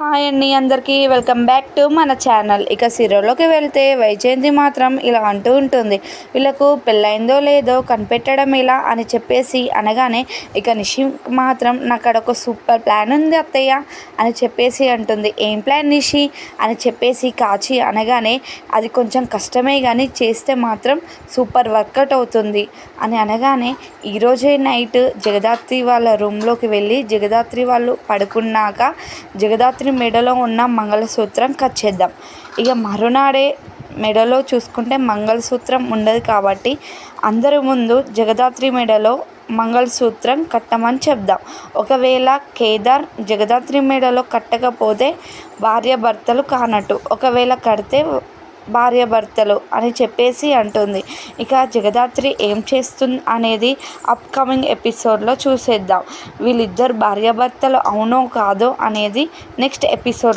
Hi అండి, అందరికీ welcome back to మన ఛానల్. ఇక సీరియల్లోకి వెళ్తే వైజయంతి మాత్రం ఇలా అంటూ ఉంటుంది, వీళ్ళకు పెళ్ళైందో లేదో కనిపెట్టడం ఎలా అని చెప్పేసి అనగానే ఇక నిషి మాత్రం నాకు అక్కడ ఒక సూపర్ ప్లాన్ ఉంది అత్తయ్య అని చెప్పేసి అంటుంది. ఏం ప్లాన్ నిషి అని చెప్పేసి కాచి అనగానే అది కొంచెం కష్టమే కానీ చేస్తే మాత్రం సూపర్ వర్కౌట్ అవుతుంది అని అనగానే ఈరోజే నైట్ జగదాత్రి వాళ్ళ రూమ్లోకి వెళ్ళి జగదాత్రి వాళ్ళు పడుకున్నాక జగదాత్రి మెడలో ఉన్న మంగళసూత్రం కట్ చేద్దాం. ఇక మరునాడే మెడలో చూసుకుంటే మంగళసూత్రం ఉండదు కాబట్టి అందరి ముందు జగదాత్రి మెడలో మంగళసూత్రం కట్టమని చెప్దాం. ఒకవేళ కేదార్ జగదాత్రి మెడలో కట్టకపోతే భార్యాభర్తలు కానట్టు, ఒకవేళ కడితే భార్యాభర్తలు అని చెప్పేసి అంటుంది. ఇక జగదాత్రి ఏం చేస్తుంది అనేది అప్కమింగ్ ఎపిసోడ్లో చూసేద్దాం. వీళ్ళిద్దరు భార్యాభర్తలు అవునో కాదో అనేది నెక్స్ట్ ఎపిసోడ్